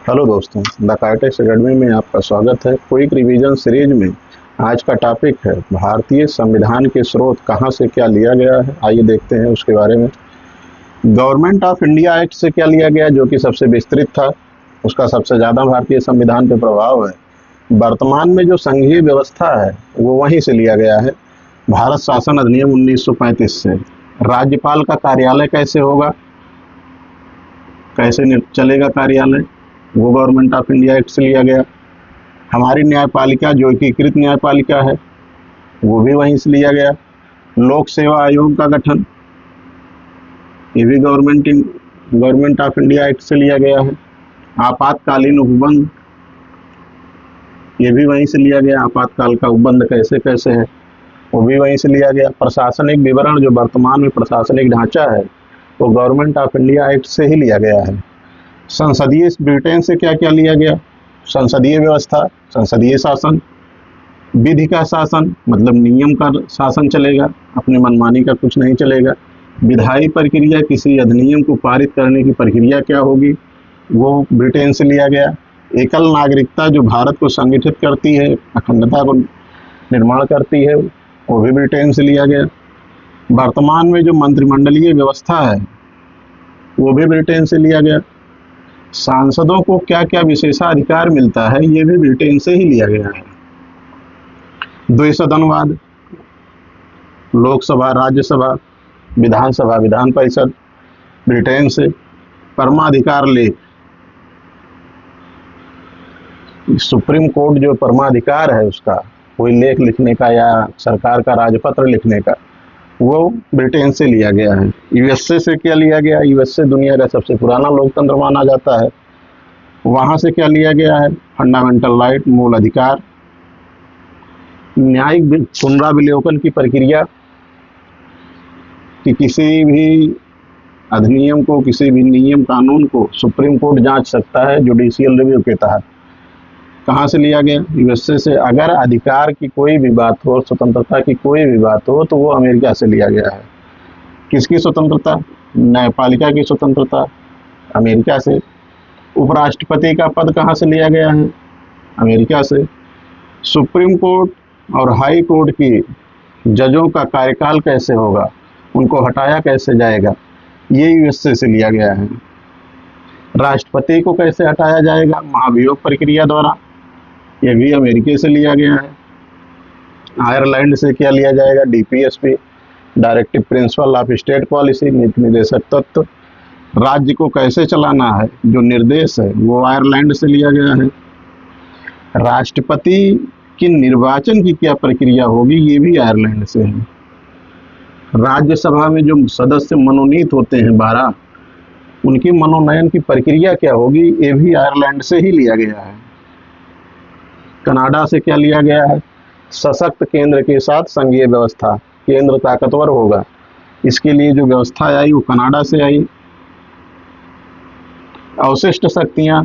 Hello दोस्तों, the Kitex academy में आपका स्वागत है। क्विक रिवीजन सीरीज में आज का टॉपिक है भारतीय संविधान के स्रोत कहाँ से क्या लिया गया है। आइए देखते हैं उसके बारे में। गवर्नमेंट ऑफ इंडिया एक्ट से क्या लिया गया, जो कि सबसे विस्तृत था, उसका सबसे ज़्यादा भारतीय संविधान पर प्रभाव है। वर्तमान में जो संघीय व्यवस्था है वो वहीं से लिया गया है, भारत शासन अधिनियम 1935 से। राज्यपाल का कार्यालय कैसे होगा, कैसे चलेगा कार्यालय, वो गवर्नमेंट ऑफ इंडिया एक्ट से लिया गया। हमारी न्यायपालिका जो एकीकृत न्यायपालिका है वो भी वहीं से लिया गया। लोक सेवा आयोग का गठन, ये भी गवर्नमेंट ऑफ इंडिया एक्ट से लिया गया है। आपातकालीन उपबंध, ये भी वहीं से लिया गया। आपातकाल का उपबंध कैसे कैसे है वो भी वहीं से लिया गया। प्रशासनिक विवरण, जो वर्तमान में प्रशासनिक ढांचा है, वो गवर्नमेंट ऑफ इंडिया एक्ट से ही लिया गया है। संसदीय, ब्रिटेन से क्या क्या लिया गया, संसदीय व्यवस्था, संसदीय शासन, विधि का शासन, मतलब नियम का शासन चलेगा, अपने मनमानी का कुछ नहीं चलेगा। विधायी प्रक्रिया, किसी अधिनियम को पारित करने की प्रक्रिया क्या होगी, वो ब्रिटेन से लिया गया। एकल नागरिकता, जो भारत को संगठित करती है, अखंडता को निर्माण करती है, वो भी ब्रिटेन से लिया गया। वर्तमान में जो मंत्रिमंडलीय व्यवस्था है वो भी ब्रिटेन से लिया गया। सांसदों को क्या क्या विशेषाधिकार मिलता है, ये भी ब्रिटेन से ही लिया गया है। द्विसदनवाद, लोकसभा, राज्यसभा, विधानसभा, विधान परिषद, ब्रिटेन से। परमाधिकार लेख, सुप्रीम कोर्ट जो परमाधिकार है उसका कोई लेख लिखने का या सरकार का राजपत्र लिखने का, वो ब्रिटेन से लिया गया है। यूएसए से क्या लिया गया, यूएसए दुनिया का सबसे पुराना लोकतंत्र माना जाता है, वहाँ से क्या लिया गया है, फंडामेंटल राइट, मूल अधिकार। न्यायिक पुनरावलोकन की प्रक्रिया, कि किसी भी अधिनियम को, किसी भी नियम कानून को सुप्रीम कोर्ट जांच सकता है जुडिशियल रिव्यू के तहत, कहाँ से लिया गया, यूएसए से। अगर अधिकार की कोई भी बात हो, स्वतंत्रता की कोई भी बात हो, तो वो अमेरिका से लिया गया है। किसकी स्वतंत्रता, न्यायपालिका की स्वतंत्रता, अमेरिका से। उपराष्ट्रपति का पद कहाँ से लिया गया है, अमेरिका से। सुप्रीम कोर्ट और हाई कोर्ट की जजों का कार्यकाल कैसे होगा, उनको हटाया कैसे जाएगा, ये यूएसए से लिया गया है। राष्ट्रपति को कैसे हटाया जाएगा, महाभियोग प्रक्रिया द्वारा, ये भी अमेरिका से लिया गया है। आयरलैंड से क्या लिया जाएगा, DPSP, directive principle of state policy, नीति निर्देशक तत्व। राज्य को कैसे चलाना है, जो निर्देश है, वो आयरलैंड से लिया गया है। राष्ट्रपति की निर्वाचन की क्या प्रक्रिया होगी, ये भी आयरलैंड से है। राज्यसभा में जो सदस्य मनोनीत होते हैं 12, उनकी मनोनयन की प्रक्रिया क्या होगी, ये भी आयरलैंड से ही लिया गया है। कनाडा से क्या लिया गया है, सशक्त केंद्र के साथ संघीय व्यवस्था, केंद्र ताकतवर होगा, इसके लिए जो व्यवस्था आई वो कनाडा से आई। अवशिष्ट शक्तियां,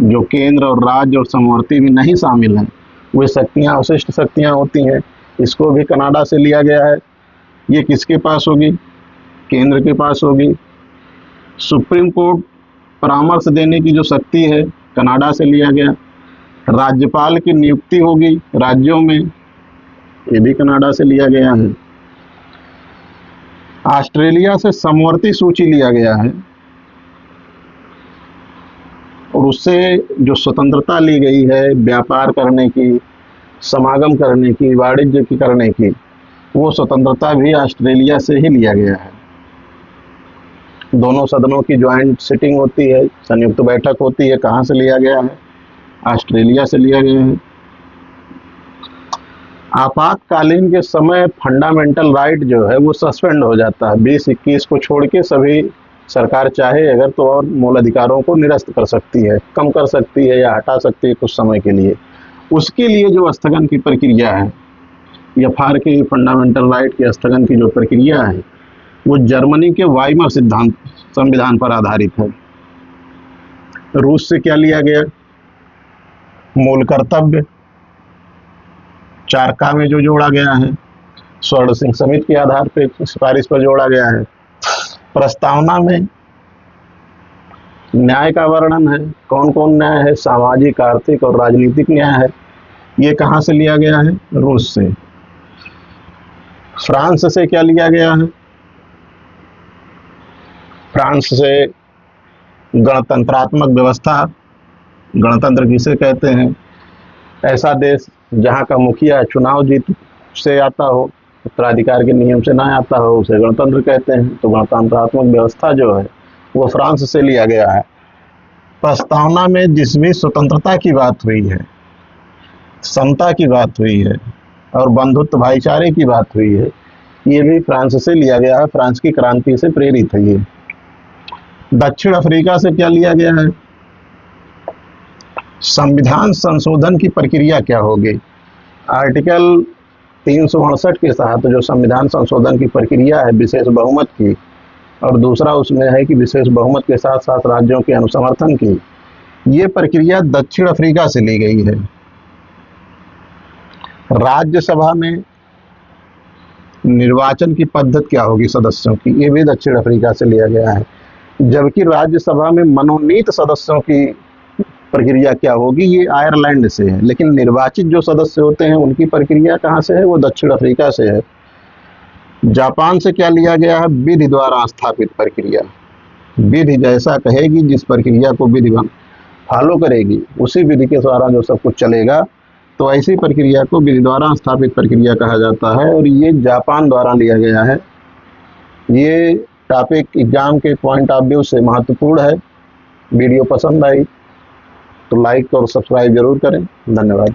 जो केंद्र और राज्य और समवर्ती भी नहीं शामिल हैं, वे शक्तियां अवशिष्ट शक्तियां होती हैं, इसको भी कनाडा से लिया गया है। ये किसके पास होगी, केंद्र के पास होगी। सुप्रीम कोर्ट परामर्श देने की जो शक्ति है, कनाडा से लिया गया। राज्यपाल की नियुक्ति होगी राज्यों में, ये भी कनाडा से लिया गया है। ऑस्ट्रेलिया से समवर्ती सूची लिया गया है, और उससे जो स्वतंत्रता ली गई है व्यापार करने की, समागम करने की, वाणिज्य की करने की, वो स्वतंत्रता भी ऑस्ट्रेलिया से ही लिया गया है। दोनों सदनों की ज्वाइंट सिटिंग होती है, संयुक्त बैठक होती है, कहाँ से लिया गया है, ऑस्ट्रेलिया से लिया गया है। आपातकालीन के समय फंडामेंटल राइट जो है वो सस्पेंड हो जाता है। 20-21 को छोड़ के सभी सरकार चाहे अगर तो और मूल अधिकारों को निरस्त कर सकती है, कम कर सकती है या हटा सकती है कुछ समय के लिए। उसके लिए जो स्थगन की प्रक्रिया है, एफआर के फंडामेंटल राइट के स्थगन की जो प्रक्रिया है, वो जर्मनी के वाइमर सिद्धांत संविधान पर आधारित है। रूस से क्या लिया गया, मूल कर्तव्य, चारका में जो जोड़ा गया है, स्वर्ण सिंह समिति के आधार पर सिफारिश पर जोड़ा गया है। प्रस्तावना में न्याय का वर्णन है। कौन कौन न्याय है? सामाजिक, आर्थिक और राजनीतिक न्याय है। ये कहाँ से लिया गया है? रूस से। फ्रांस से क्या लिया गया है? फ्रांस से गणतंत्रात्मक व्यवस्था। गणतंत्र किसे कहते हैं? ऐसा देश जहाँ का मुखिया चुनाव जीत से आता हो, उत्तराधिकार के नियम से ना आता हो, उसे गणतंत्र कहते हैं। तो गणतंत्रात्मक व्यवस्था जो है वो फ्रांस से लिया गया है। प्रस्तावना में जिस भी स्वतंत्रता की बात हुई है, समता की बात हुई है और बंधुत्व भाईचारे की बात हुई है, ये भी फ्रांस से लिया गया है। फ्रांस की क्रांति से प्रेरित है ये। दक्षिण अफ्रीका से क्या लिया गया है? संविधान संशोधन की प्रक्रिया क्या होगी? आर्टिकल 368 के साथ जो संविधान संशोधन की प्रक्रिया है विशेष बहुमत की, और दूसरा उसमें है कि विशेष बहुमत के साथ साथ राज्यों के अनुसमर्थन की, ये प्रक्रिया दक्षिण अफ्रीका से ली गई है। राज्यसभा में निर्वाचन की पद्धति क्या होगी सदस्यों की? ये भी दक्षिण अफ्रीका से लिया गया है। जबकि राज्यसभा में मनोनीत सदस्यों की प्रक्रिया क्या होगी? ये आयरलैंड से है। लेकिन निर्वाचित जो सदस्य होते हैं उनकी प्रक्रिया कहाँ से है? वो दक्षिण अफ्रीका से है। जापान से क्या लिया गया है? विधि द्वारा स्थापित प्रक्रिया। विधि जैसा कहेगी, जिस प्रक्रिया को विधि फॉलो करेगी, उसी विधि के द्वारा जो सब कुछ चलेगा, तो ऐसी प्रक्रिया को विधि द्वारा स्थापित प्रक्रिया कहा जाता है। और ये जापान द्वारा लिया गया है। ये टॉपिक एग्जाम के पॉइंट ऑफ व्यू से महत्वपूर्ण है। वीडियो पसंद आई तो लाइक और सब्सक्राइब जरूर करें। धन्यवाद।